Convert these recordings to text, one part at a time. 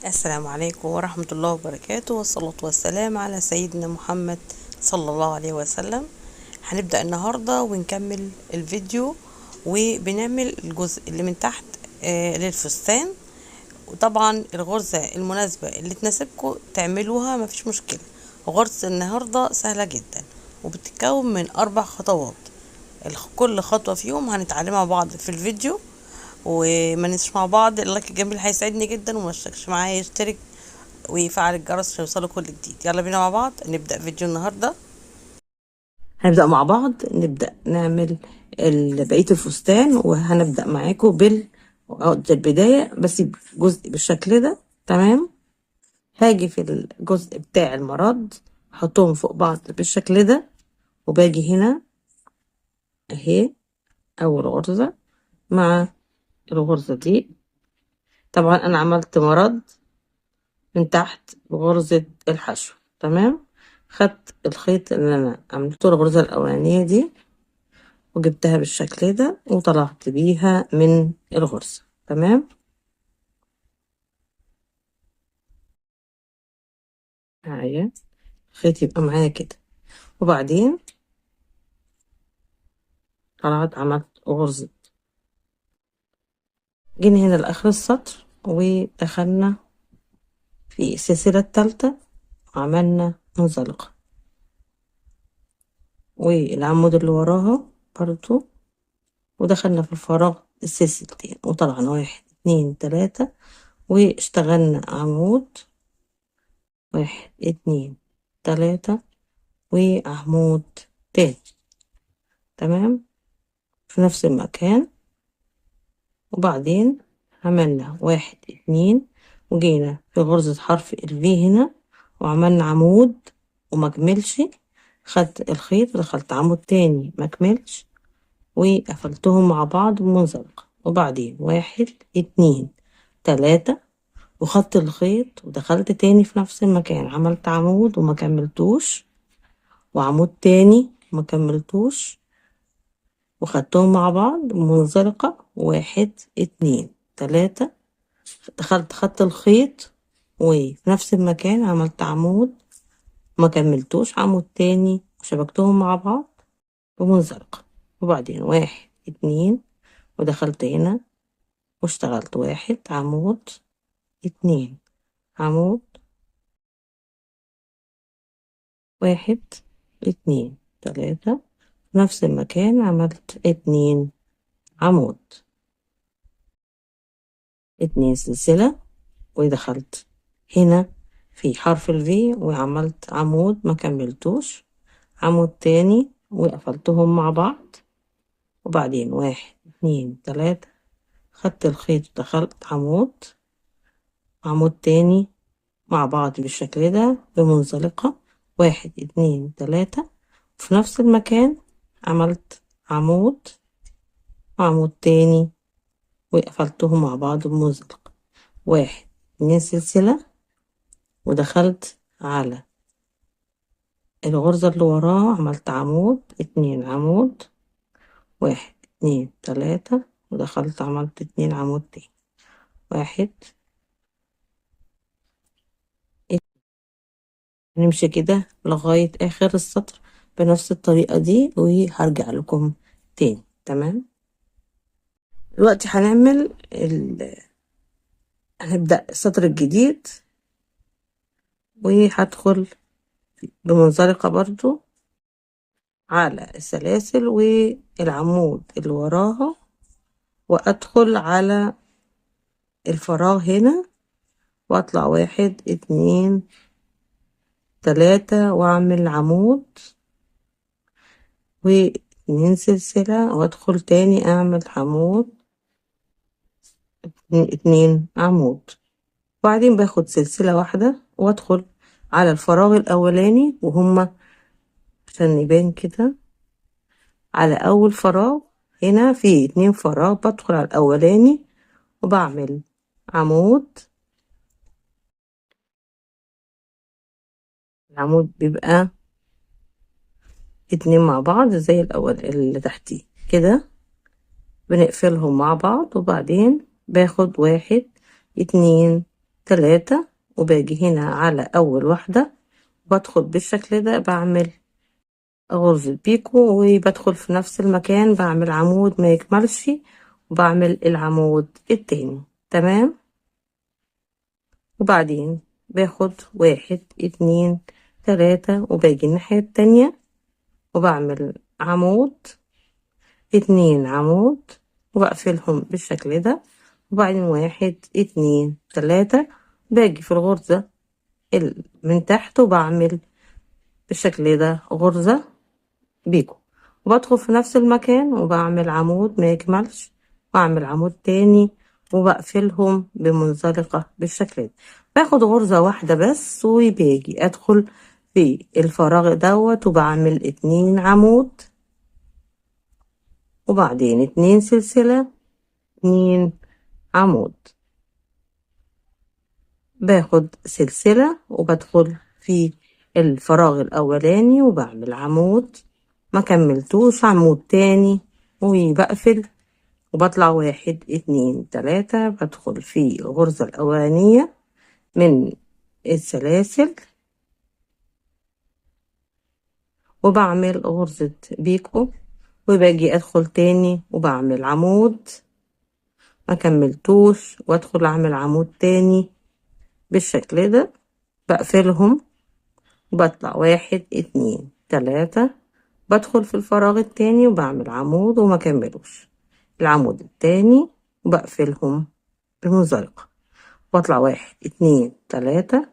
السلام عليكم ورحمة الله وبركاته، والصلاة والسلام على سيدنا محمد صلى الله عليه وسلم. هنبدأ النهاردة ونكمل الفيديو، وبنعمل الجزء اللي من تحت للفستان. وطبعا الغرزة المناسبة اللي تناسبكم تعملوها، مفيش مشكلة. غرزة النهاردة سهلة جدا، وبتتكون من 4 خطوات. كل خطوة فيهم هنتعلمها مع بعض في الفيديو، وما ننساش مع بعض اللايك الجميل هيساعدني جدا، وما اشتركش معايا يشترك ويفعل الجرس عشان يوصله كل جديد. يلا بينا مع بعض نبدأ فيديو النهارده. هنبدأ مع بعض نعمل بقية الفستان، وهنبدأ معاكم عقدة البداية، بس جزء بالشكل ده. تمام. هاجي في الجزء بتاع المرد احطهم فوق بعض بالشكل ده، وباجي هنا اهي اول غرزة مع الغرزة دي. طبعا انا عملت مرد من تحت غرزة الحشو. تمام. خدت الخيط اللي انا عملته الغرزة الاولانية دي، وجبتها بالشكل ده، وطلعت بيها من الغرزة. تمام. معايا الخيط يبقى معايا كده، وبعدين طلعت عملت غرزة، جينا هنا لاخر السطر ودخلنا في السلسلة التالتة، وعملنا منزلقة، والعمود اللي وراها برضو، ودخلنا في الفراغ السلسلتين، وطلعنا 1 2 3، واشتغلنا عمود 1 2 3 وعمود تاني. تمام. في نفس المكان، وبعدين عملنا 1 2، وجينا في غرزة حرف الفي هنا، وعملنا عمود ومكملش، خدت الخيط ودخلت عمود تاني مكملش، وقفلتهم مع بعض بمنزلقة، وبعدين 1 2 3، وخدت الخيط ودخلت تاني في نفس المكان، عملت عمود وما كملتوش، وعمود تاني ما كملتوش، وخدتهم مع بعض بمنزلقة 1 2 3، دخلت خدت الخيط وفي نفس المكان عملت عمود ما كملتوش، عمود تاني، وشبكتهم مع بعض بمنزلقة، وبعدين 1 2، ودخلت هنا واشتغلت 1 عمود 2 عمود 1 2 3، في نفس المكان عملت 2 عمود 2 سلسلة، ودخلت هنا في حرف الفي وعملت عمود ما كملتوش، عمود تاني وقفلتهم مع بعض، وبعدين 1 2 3، خدت الخيط ودخلت عمود تاني مع بعض بالشكل ده بمنزلقة 1 2 3، في نفس المكان عملت عمود تاني وقفلتهم مع بعض بمنزلقة 1 2 سلسلة، ودخلت على الغرزة اللي وراها، عملت عمود 2 عمود 1 2 3، ودخلت عملت 2 عمود تاني 1 2. نمشي كده لغاية آخر السطر بنفس الطريقة دي، وهرجع لكم تاني. تمام. دلوقتي هنبدأ السطر الجديد، وهدخل بمنزلقة برضو على السلاسل والعمود اللي وراها، وأدخل على الفراغ هنا، وأطلع 1 2 3، وأعمل عمود و2 سلسلة، وأدخل تاني أعمل عمود 2 عمود، وبعدين باخد سلسلة واحدة وأدخل على الفراغ الأولاني، وهما عشان يبان كده على أول فراغ هنا في 2 فراغ، بدخل على الأولاني وبعمل عمود، العمود بيبقى 2 مع بعض زي الأول اللي تحتيه كده، بنقفلهم مع بعض، وبعدين باخد 1 2 3 وباجي هنا على أول واحدة بدخل بالشكل ده، بعمل غرزة بيكو وبدخل في نفس المكان، بعمل عمود ما يكملش وبعمل العمود التاني. تمام. وبعدين باخد 1 2 3 وباجي الناحية التانية وبعمل عمود 2 عمود وبقفلهم بالشكل ده. وبعدين 1 2 3 باجي في الغرزة من تحت وبعمل بالشكل ده غرزة بيكو وبدخل في نفس المكان وبعمل عمود ما يكملش واعمل عمود تاني وبقفلهم بمنزلقة بالشكل ده. باخد غرزة واحدة بس وباجي ادخل في الفراغ دوت وبعمل 2 عمود وبعدين 2 سلسلة 2 عمود، باخد سلسلة وبدخل في الفراغ الأولاني وبعمل عمود ما كملتوش، عمود تاني وبقفل وبطلع 1 2 3 بدخل في الغرزة الأولانية من السلاسل وبعمل غرزة بيكو وباجي أدخل تاني وبعمل عمود ما كملتوش وأدخل أعمل عمود تاني بالشكل ده، بقفلهم وبطلع 1 2 3 بدخل في الفراغ التاني وبعمل عمود وما كملوش العمود التاني وبقفلهم بمنزلقة، بطلع 1 2 3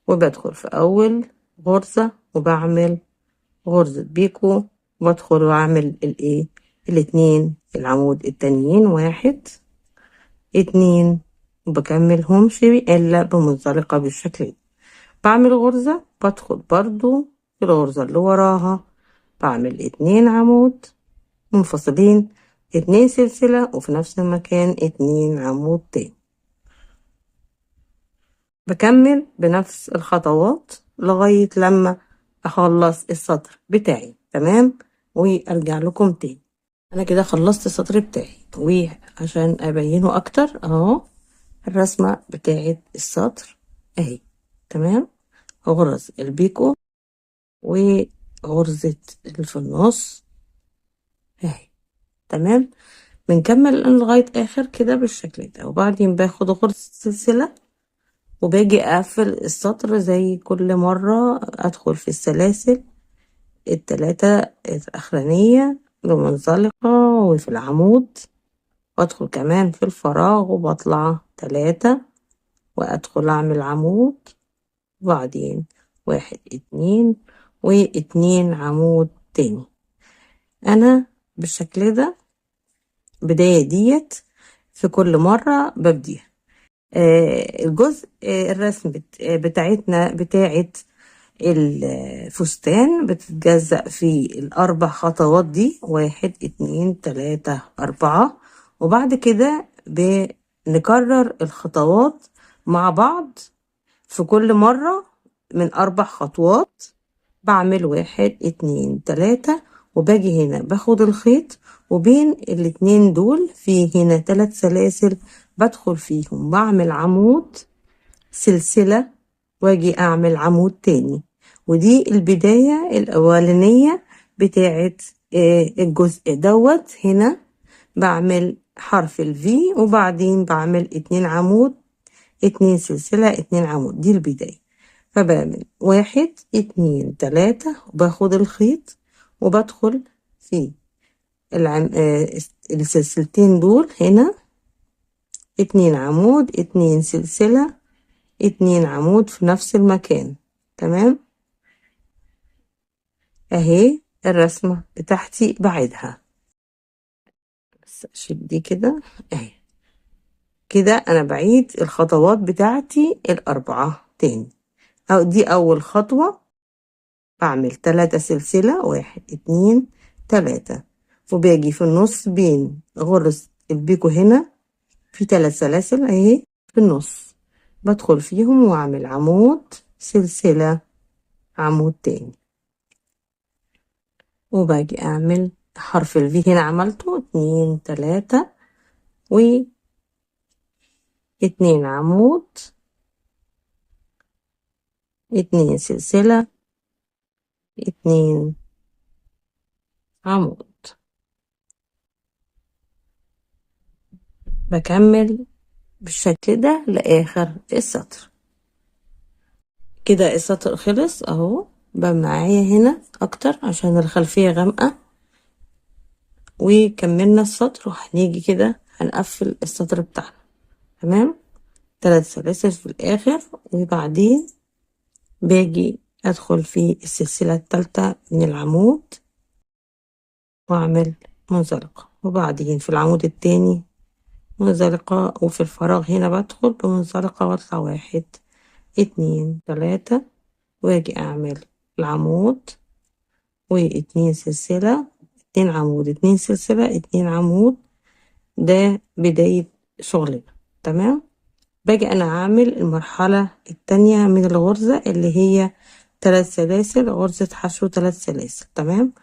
وبدخل في أول غرزة وبعمل غرزة بيكو وبدخل وأعمل الاتنين العمود التانيين 1 2 وبكملهمش إلا بمنزلقة بالشكل ده. بعمل غرزة بدخل برضو في الغرزة اللي وراها بعمل 2 عمود منفصلين 2 سلسلة وفي نفس المكان 2 عمود تاني، بكمل بنفس الخطوات لغاية لما اخلص السطر بتاعي. تمام. وارجع لكم تاني. انا كده خلصت السطر بتاعي وعشان ابينه اكتر اهو الرسمة بتاعت السطر اهي. تمام. غرز البيكو وغرزة اللي في النص اهي. تمام. بنكمل لغاية اخر كده بالشكل ده وبعدين باخد غرزة سلسلة وباجي اقفل السطر زي كل مرة، ادخل في السلاسل التلاتة الاخرانية بمنزلقة وفي العمود وادخل كمان في الفراغ وبطلع 3 وادخل اعمل عمود وبعدين 1 2 و2 عمود تاني. انا بالشكل ده بداية ديت في كل مرة ببديها. الجزء الرسم بتاعتنا بتاعت الفستان بتتجزأ في الأربع خطوات دي 1 2 3 4 وبعد كده بنكرر الخطوات مع بعض في كل مرة من 4 خطوات. بعمل 1 2 3 وباجي هنا باخد الخيط وبين الاتنين دول في هنا 3 سلاسل بدخل فيهم بعمل عمود سلسلة واجي اعمل عمود تاني، ودي البداية الاولانية بتاعت الجزء دوت. هنا بعمل حرف الفي وبعدين بعمل 2 عمود 2 سلسلة 2 عمود، دي البداية. فبعمل 1 2 3 وباخد الخيط وبدخل في السلسلتين دول هنا 2 عمود 2 سلسلة 2 عمود في نفس المكان. تمام. اهي الرسمة بتاعتي بعيدها بس اشيل دي كده اهي. كده انا بعيد الخطوات بتاعتي الاربعة تاني. او دي اول خطوة بعمل 3 سلسلة 1 2 3 وباجي في النص بين غرز البيكو هنا في 3 سلاسل اهي في النص بدخل فيهم واعمل عمود سلسلة عمود تاني وباجي اعمل حرف الفي هنا عملته 2 3 و 2 عمود 2 سلسلة، 2 عمود. بكمل بالشكل ده لآخر السطر. كده السطر خلص اهو. بقى معايا هنا اكتر عشان الخلفية غامقة، وكملنا السطر وهنيجي كده هنقفل السطر بتاعنا. تمام، 3 سلاسل في الاخر، وبعدين باجي ادخل في السلسلة التالتة من العمود واعمل منزلقة، وبعدين في العمود التاني منزلقة، وفي الفراغ هنا بدخل بمنزلقة واطلع 1 2 3، واجي اعمل العمود و2 سلسلة، 2 عمود، 2 سلسلة، 2 عمود. ده بداية شغلنا. تمام، باجي انا اعمل المرحلة التانية من الغرزة اللي هي 3 سلاسل، غرزة حشو 3 سلاسل. تمام،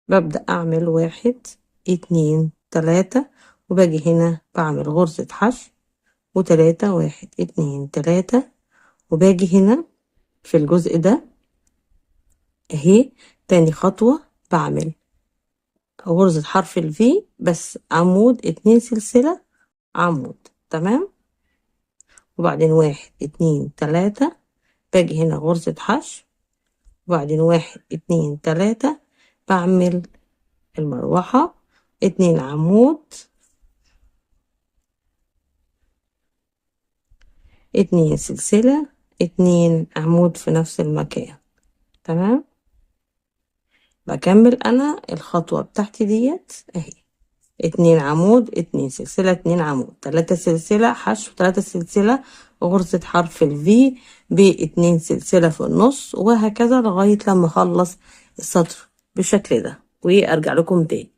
ببدأ اعمل 1 2 3، وباجي هنا بعمل غرزة حشو و3، 1 2 3، وباجي هنا في الجزء ده اهي تاني خطوة بعمل غرزة حرف الفي بس عمود، 2 سلسلة، عمود. تمام، وبعدين 1 2 3، باجي هنا غرزة حشو، وبعدين 1 2 3 بعمل المروحة، 2 عمود، 2 سلسلة، 2 عمود في نفس المكان. تمام، بكمل انا الخطوة بتاعتي ديت اهي، 2 عمود، 2 سلسلة، 2 عمود، 3 سلسلة حشو، 3 سلسلة، غرزة حرف الفي ب2 سلسلة في النص، وهكذا لغاية لما اخلص السطر بالشكل ده وارجع لكم تاني.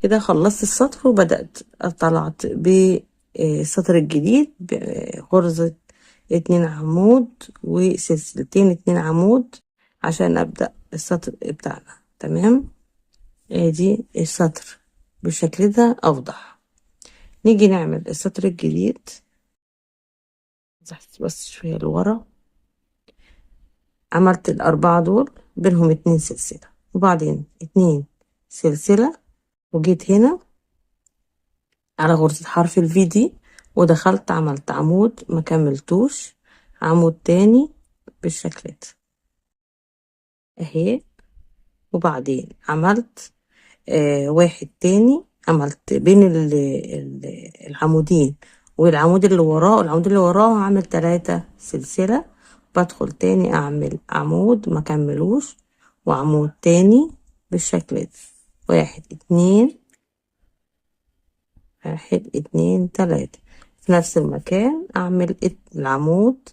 كده خلصت السطر وبدأت طلعت بالسطر الجديد بغرزة 2 عمود وسلسلتين 2 عمود عشان ابدأ السطر بتاعنا. تمام، ادي السطر بالشكل ده اوضح. نيجي نعمل السطر الجديد، بس شوية لورا. عملت الأربعة دول بينهم 2 سلسلة، وبعدين 2 سلسلة، وجيت هنا على غرزة حرف الفي دي ودخلت عملت عمود ما كملتوش، عمود تاني بالشكل ده اهي، وبعدين عملت واحد تاني، عملت بين العمودين والعمود اللي وراه والعمود اللي وراه هعمل 3 سلسلة، بدخل تاني اعمل عمود ما كملوش وعمود تاني بالشكل ده، 1 2 1 2 3، في نفس المكان اعمل العمود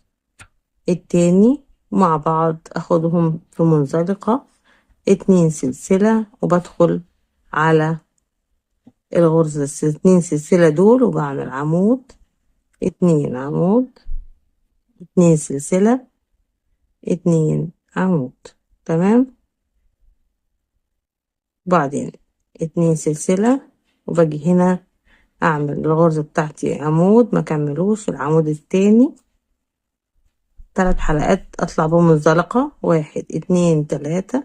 التاني مع بعض، اخدهم في منزلقة، 2 سلسلة، وبدخل على الغرزة 2 سلسلة دول وبعمل عمود، 2 عمود، 2 سلسلة، 2 عمود. تمام، بعدين 2 سلسلة، وباجي هنا اعمل الغرزة بتاعتي عمود ما كملوش، العمود التاني 3 حلقات اطلع بمنزلقة، 1 2 3،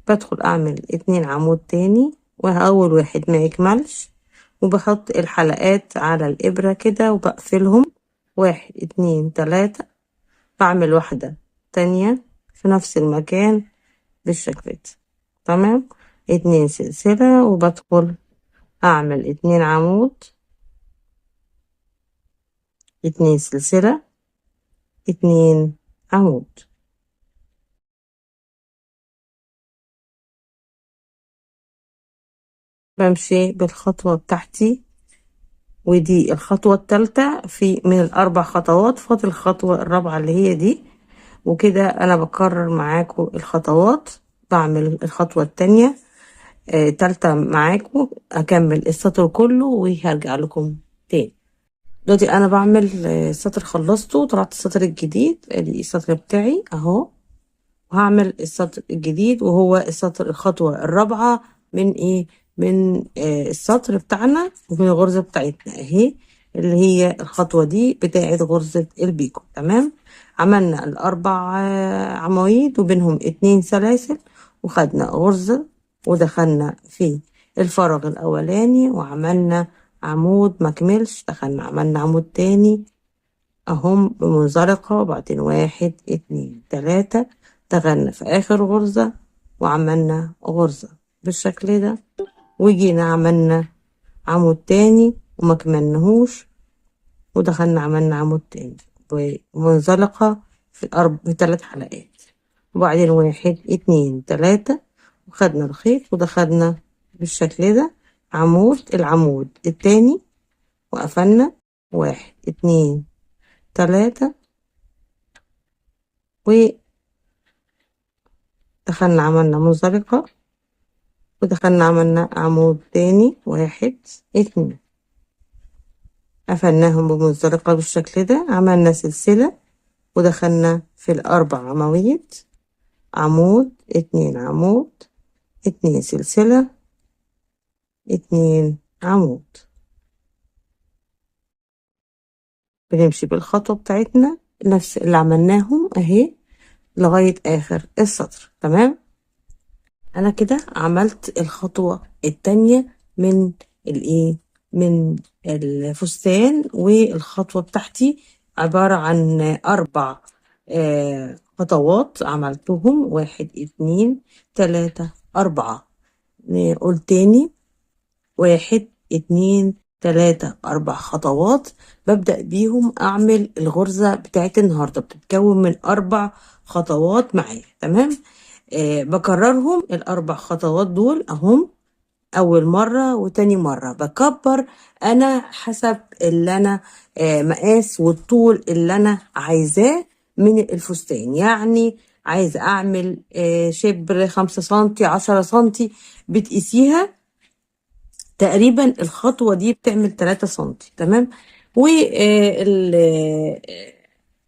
بدخل اعمل 2 عمود تاني واول واحد ما يكملش، وبحط الحلقات على الابرة كده وبقفلهم، 1 2 3، بعمل واحدة تانية في نفس المكان بالشكل ده. تمام، 2 سلسلة، وبدخل اعمل 2 عمود، 2 سلسلة، 2 عمود. بمشي بالخطوة بتاعتي، ودي الخطوة التالتة في من الأربع خطوات، فاضل الخطوة الرابعة اللي هي دي، وكده أنا بكرر معاكم الخطوات، بعمل الخطوة التانية تالتة معاكم، أكمل السطر كله وهرجع لكم تاني. دلوقتي أنا بعمل السطر خلصته وطلعت السطر الجديد، ادي السطر بتاعي أهو، وهعمل السطر الجديد وهو السطر الخطوة الرابعة من ايه، من السطر بتاعنا ومن الغرزة بتاعتنا اهي، اللي هي الخطوة دي بتاعت غرزة البيكو. تمام، عملنا الأربع عواميد وبينهم 2 سلاسل، وخدنا غرزة ودخلنا في الفراغ الأولاني وعملنا عمود مكملش، دخلنا عملنا عمود تاني اهم بمنزلقة، وبعدين 1 2 3 دخلنا في آخر غرزة وعملنا غرزة بالشكل ده، وجينا عملنا عمود تاني ومكملناهوش ودخلنا عملنا عمود تاني بمنزلقة في 3 حلقات، وبعدين 1 2 3 وخدنا الخيط ودخلنا بالشكل ده العمود التاني وقفلنا 1 2 3 ودخلنا عملنا منزلقة ودخلنا عملنا عمود تاني 1 2 قفلناهم بمنزلقة بالشكل ده، عملنا سلسلة ودخلنا في الأربع عواميد، عمود 2 عمود 2 سلسلة 2 عمود. بنمشي بالخطوة بتاعتنا نفس اللي عملناهم اهي لغاية آخر السطر. تمام، أنا كده عملت الخطوة التانية من الفستان، والخطوة بتاعتي عبارة عن 4 خطوات عملتهم 1 2 3 4. نقول تاني 1 2 3 4 خطوات ببدأ بيهم أعمل الغرزة بتاعت النهاردة، بتتكون من 4 خطوات معايا. تمام، بكررهم ال4 خطوات دول اهم أول مرة وتاني مرة، بكبر أنا حسب اللي أنا مقاس والطول اللي أنا عايزاه من الفستان. يعني عايزة أعمل شبر 5 سنتي 10 سنتي بتقيسيها تقريبا الخطوة دي بتعمل 3 سنتي. تمام،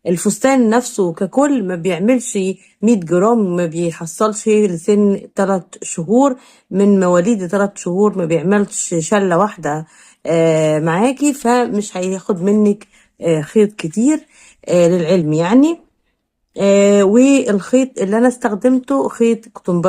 الفستان نفسه ككل ما بيعملش 100 جرام، ما بيحصلش لسن 3 شهور، من مواليد 3 شهور ما بيعملش شلة واحدة معاكي، فمش هياخد منك خيط كتير للعلم يعني. والخيط اللي انا استخدمته خيط كوتون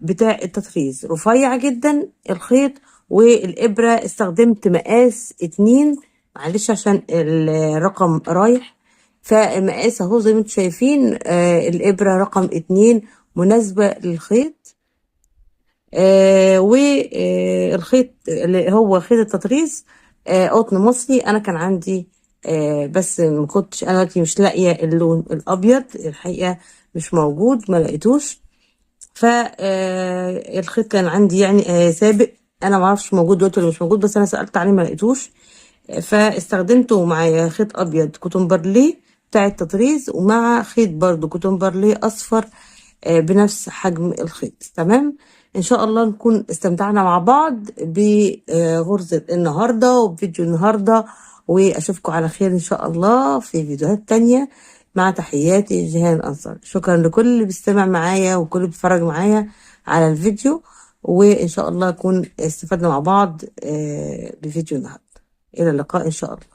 بتاع التطريز، رفيع جدا الخيط، والابرة استخدمت مقاس 2، معلش عشان الرقم رايح، فمقاس اهو زي ما انتم شايفين الابرة رقم 2 مناسبة للخيط. والخيط اللي هو خيط التطريز قطن مصري. انا كان عندي بس ما كنتش انا دلوقتي مش لاقيه اللون الابيض الحقيقه، مش موجود، ما لقيتوش. فالخيط كان عندي يعني سابق، انا ما اعرفش موجود دلوقتي ولا مش موجود، بس انا سالت عليه ما لقيتوش، فاستخدمته معايا خيط ابيض كوتون بتاع التطريز، ومع خيط برضو كوتون اصفر بنفس حجم الخيط. تمام، ان شاء الله نكون استمتعنا مع بعض بغرزة النهاردة وبفيديو النهاردة، واشوفكم على خير ان شاء الله في فيديوهات تانية. مع تحياتي جيهان انصار. شكرا لكل اللي بيستمع معايا وكل اللي بيتفرج معايا على الفيديو، وان شاء الله نكون استفدنا مع بعض بفيديو النهاردة. الى اللقاء ان شاء الله.